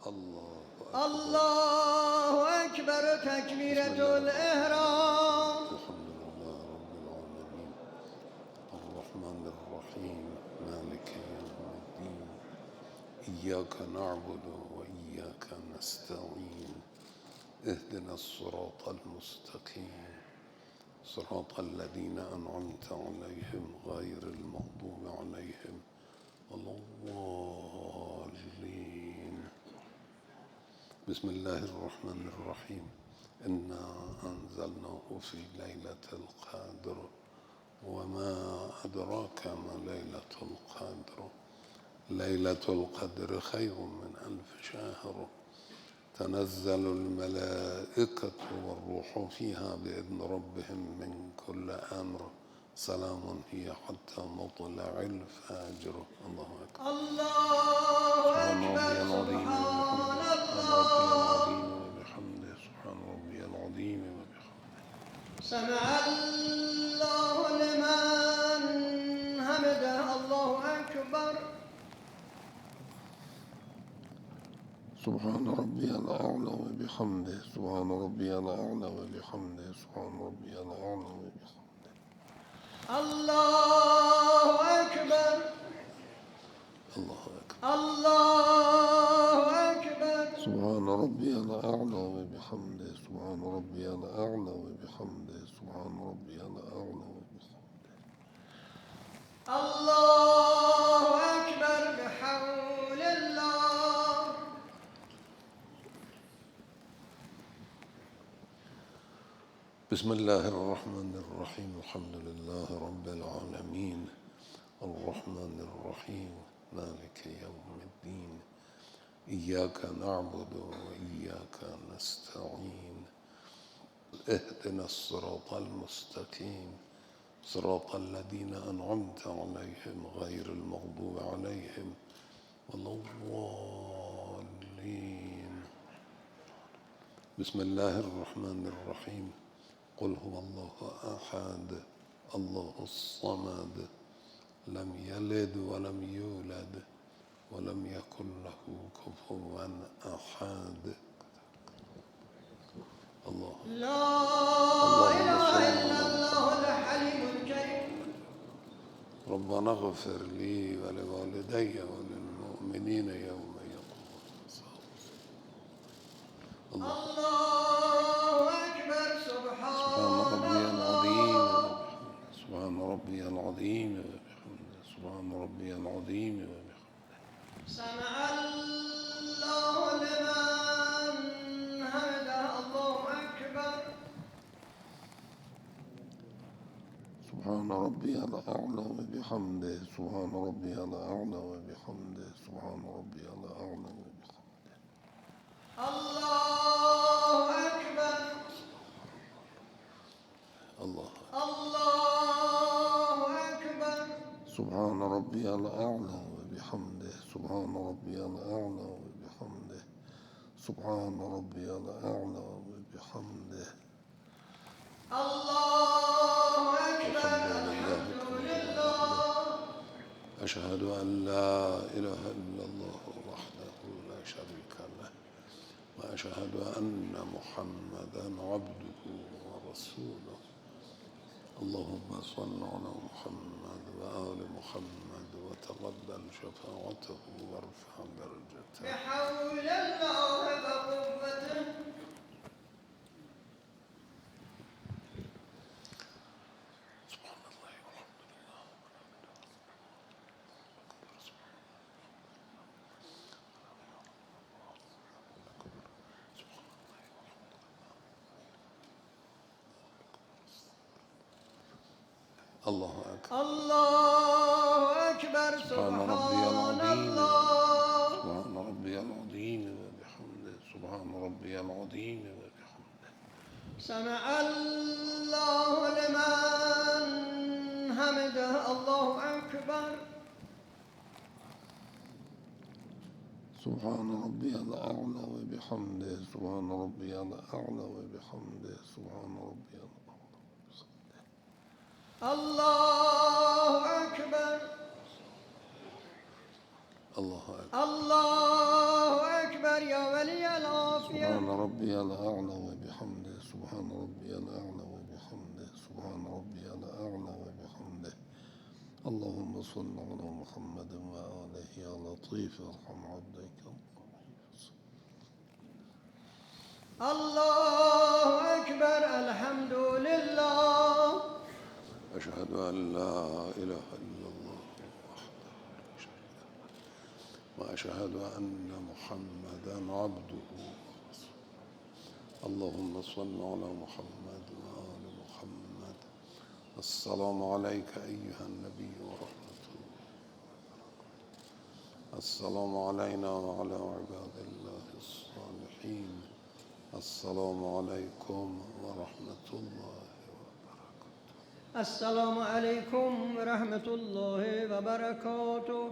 الله أكبر. الله أكبر تكبيرة الإحرام. الحمد لله رب العالمين الرحمن الرحيم مالك يوم الدين إياك نعبد وإياك نستعين اهدنا الصراط المستقيم صراط الذين أنعمت عليهم غير المغضوب عليهم ولا الضالين. بسم الله الرحمن الرحيم إنا أنزلناه في ليلة القدر وما أدراك ما ليلة القدر ليلة القدر خير من 1000 شهر تنزل الملائكة والروح فيها بإذن ربهم من كل أمر سلام هي حتى مطلع الفجر. الله أكبر. الله سبحان ربي العظيم وبحمده سمع الله لمن حمده. الله أكبر. سبحان ربي الأعلى وبحمده سبحان ربي الأعلى وبحمده سبحان ربي الأعلى وبحمده. الله أكبر. الله أكبر. الله أكبر. سبحان ربي الأعلى وبحمده سبحان ربي الأعلى وبحمده سبحان ربي الأعلى وبحمده. الله أكبر بحول الله. بسم الله الرحمن الرحيم الحمد لله رب العالمين الرحمن الرحيم مالك يوم الدين إياك نعبد وإياك نستعين اهدنا الصراط المستقيم صراط الذين أنعمت عليهم غير المغضوب عليهم ولا الضالين. بسم الله الرحمن الرحيم قل هو الله أحد الله الصمد لم يلد ولم يولد ولم يكن له كفوا أحد. الله لا إله إلا الله الحليم الكريم. ربنا اغفر لي ولوالدي وللمؤمنين يوم يقوم الحساب. الله أكبر. سبحان ربي العظيم وبحمده سبحان ربي العظيم وبحمده. سمع الله لمن حمده. الله أكبر. سبحان ربي الأعلى وبحمده سبحان ربي الأعلى وبحمده سبحان ربي الأعلى وبحمده. الله أكبر. الله أكبر. سبحان ربي الأعلى وبحمده سبحان ربي الأعلى وبحمده سبحان ربي الأعلى وبحمده. الله أكبر. الحمد لله. أشهد أن لا إله إلا الله وحده لا شريك له وأشهد أن محمدا عبده ورسوله. اللهم صل على محمد وآل محمد وتقبل شفاعته وارفع درجته بحول الله وقوته. سبحان الله والحمد لله الله أكبر. الله أكبر. سبحان ربي العظيم سبحان ربي العظيم وبحمده سبحان ربي العظيم وبحمده. سمع الله لمن حمده. الله أكبر. سبحان ربي الأعلى وبحمده سبحان ربي الأعلى وبحمده سبحان ربي الأعلى وبحمده. الله أكبر. الله أكبر. الله أكبر أكبر يا ولي العافية. سبحان ربي الأعلى وبحمده سبحان ربي الأعلى وبحمده سبحان ربي الأعلى وبحمده. اللهم صل على محمد وآله يا لطيف ارحم عبدك. الله أكبر الحمد لله. أشهد أن لا إله إلا الله وحده لا شريك له وأشهد أن محمدا عبده ورسوله. اللهم صل على محمد وآل محمد. السلام عليك أيها النبي ورحمة الله وبركاته. السلام علينا وعلى عباد الله الصالحين. السلام عليكم ورحمة الله وبركاته. السلام عليكم ورحمة الله وبركاته.